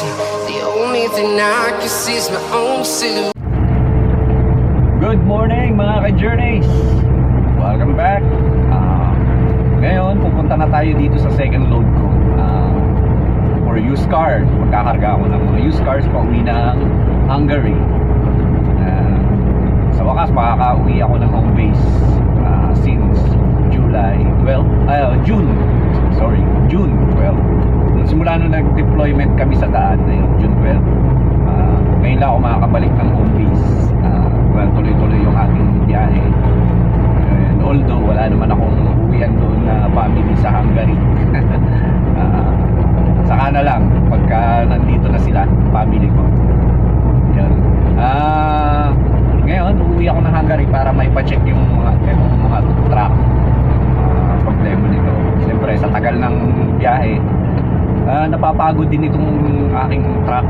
reality. The only thing I can see is my own silhouette. Good morning mga ka-journeys! Welcome back! Ngayon, pupunta na tayo dito sa second load ko for used car. Magkakarga ako ng mga used cars pa uwi ng Hungary. Sa wakas, makaka-uwi ako ng home base since June 12. Simula nung nag-deployment kami sa daan na yun, June 12. Ngayon lang ako makakabalik ng home base. Well, tuloy-tuloy yung ating biyahe. And although wala naman akong uwian doon na family sa Hungary. Saka na lang pagka nandito na sila, family ko. Yan. Ngayon, uuwi ako ng Hungary para may pa-check yung mga truck. Problema nito. Siyempre, sa tagal ng biyahe, napapagod din itong aking truck.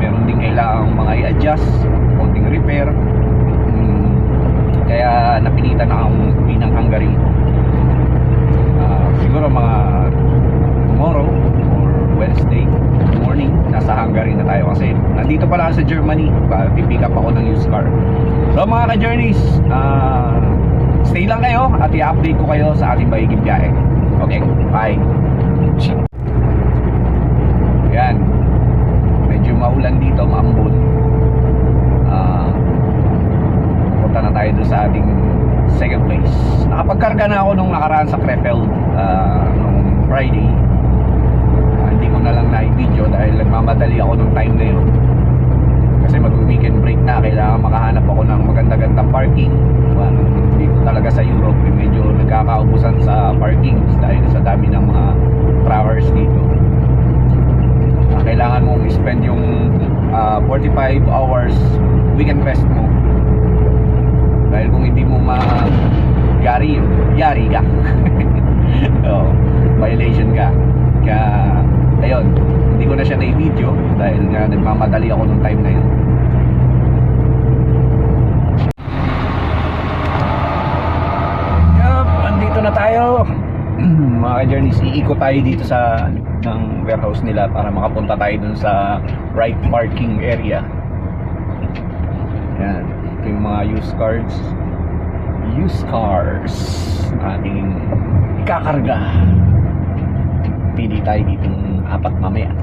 Meron din kailangang mga i-adjust, konting repair. Kaya napilitan na akong uwi ng Hungary. Siguro mga tomorrow or Wednesday morning, nasa Hungary na tayo kasi nandito pala sa Germany. Pipick up ako ng used car. So mga ka-journeys, stay lang kayo at i-update ko kayo sa ating bahiging biyahe. Okay, bye. Yan, medyo maulan dito, maambon. Punta na tayo doon sa ating second place. Nakapagkarga na ako nung nakaraan sa Krefeld nung Friday. Hindi ko na lang na-video dahil nagmamadali ako nung time na yun. Kasi mag-weekend break na, kailangan makahanap ako ng maganda-gandang parking. Dito talaga sa Europe, medyo nagkakaubusan sa parking dahil sa dami ng mga travelers dito. Kailangan mong i-spend yung 45 hours weekend rest mo. Dahil kung hindi mo yari ka. Violation ka. Kaya ayun, hindi ko na siya na-video dahil nga nagmamadali ako nung time na yun. Yup, andito na tayo. Mga ka-journeys, iikot tayo dito sa ng warehouse nila para makapunta tayo dun sa right parking area. Yan, ito yung mga used cars ating ikakarga. Pili tayo dito ng 4 mamaya.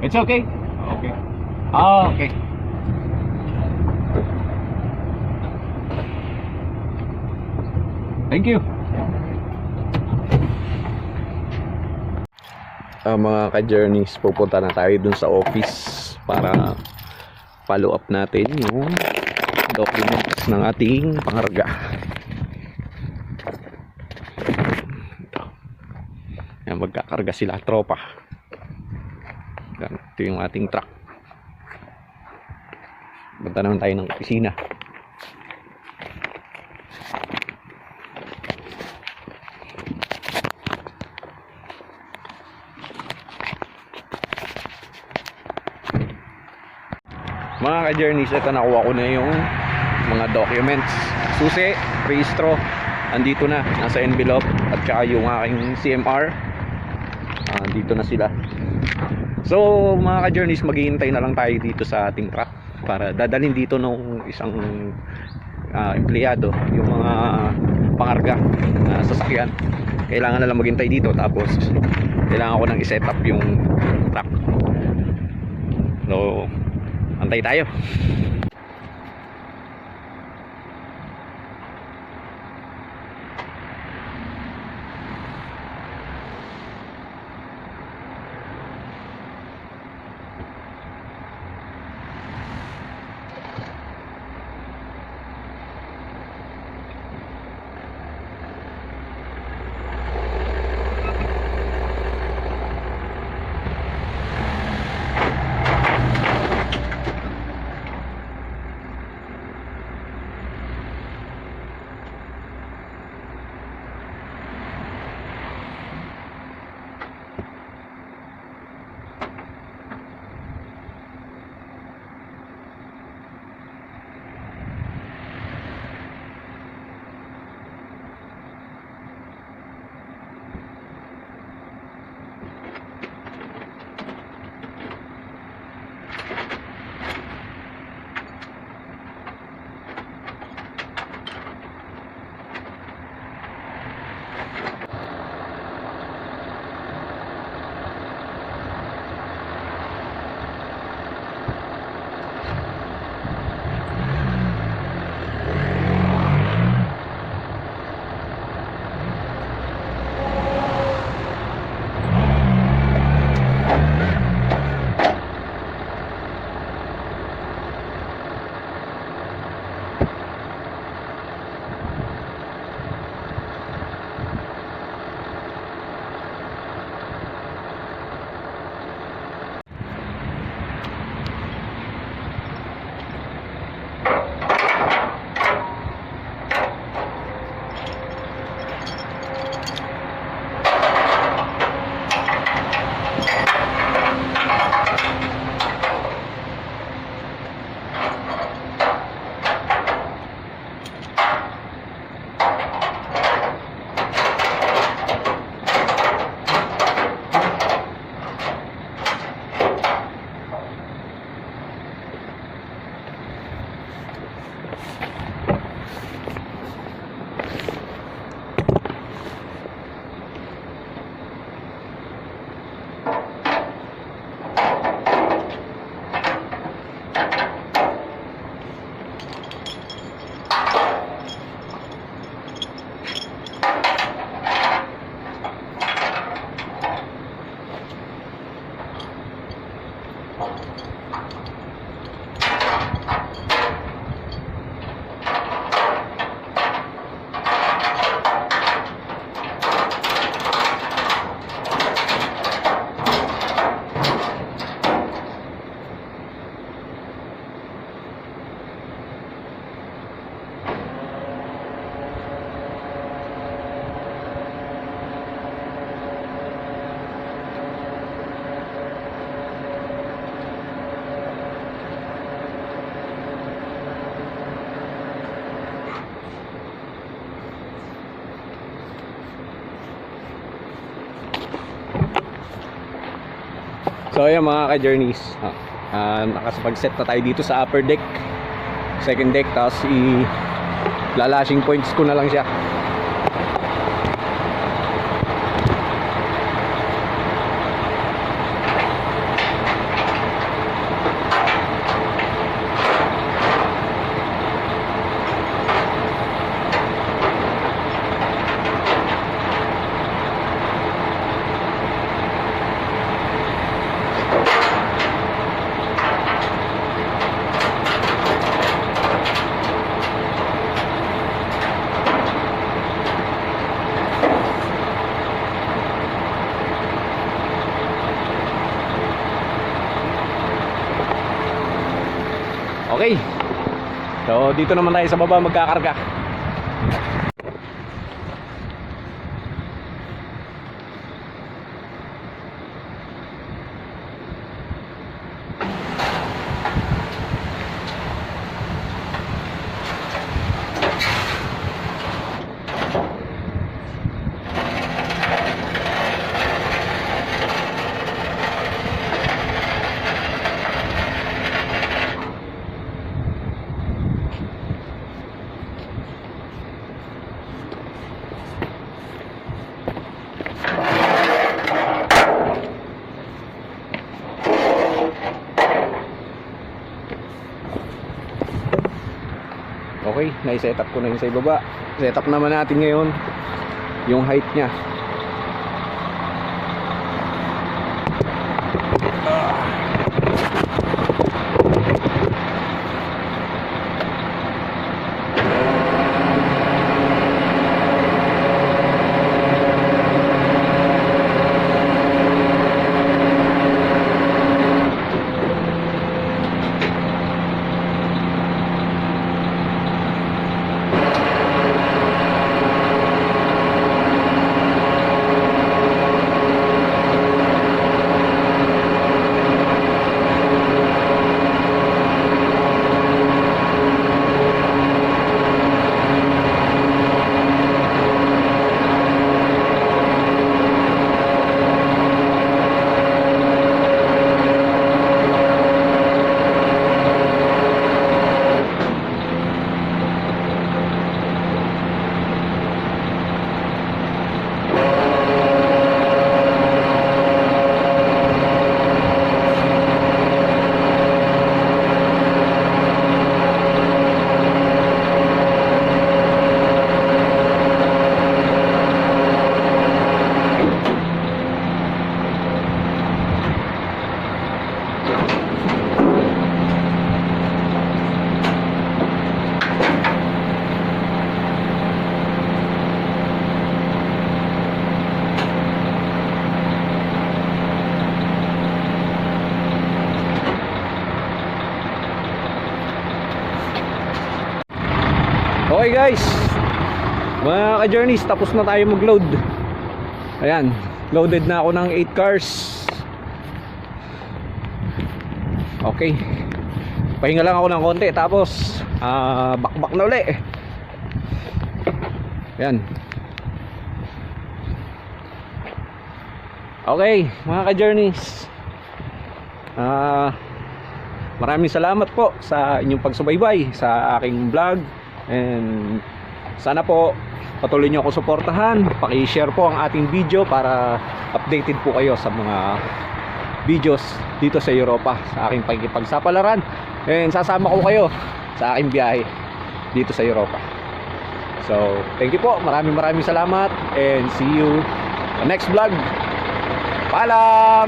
It's okay. Okay. Okay. Thank you. Mga ka-journeys, pupunta na tayo dun sa office para follow up natin yung documents ng ating pangarga. Yan, magkakarga sila tropa. Yan, ito yung ating truck. Punta naman tayo ng opisina. Mga ka-journeys, ito nakuha ko na yung mga documents. Susi, rehistro, andito na, nasa envelope. At saka yung aking CMR, dito na sila. So mga ka-journeys, maghihintay na lang tayo dito sa ating truck para dadalhin dito ng isang empleyado yung mga pangarga na sasakyan. Kailangan na lang maghintay dito, tapos kailangan ko nang i-set up yung truck. So antay tayo. So ayan mga ka-journeys, nakasapag-set na tayo dito sa upper deck, second deck, tapos i-lalashing points ko na lang siya. So dito naman tayo sa baba magkakarga. Okay, nai-set up ko na yung sa ibaba. Set up naman natin ngayon yung height niya. Okay guys, mga ka-journeys, tapos na tayo mag-load. Ayan, loaded na ako ng 8 cars. Okay, pahinga lang ako ng konti, tapos bakbak na uli. Ayan. Okay, mga ka-journeys, maraming salamat po sa inyong pagsubaybay sa aking vlog. And sana po patuloy nyo ako suportahan. Paki-share po ang ating video para updated po kayo sa mga videos dito sa Europa, sa aking pakikipagsapalaran. And sasama ko kayo sa aking biyahe dito sa Europa. So thank you po, maraming salamat, and see you sa next vlog. Paalam!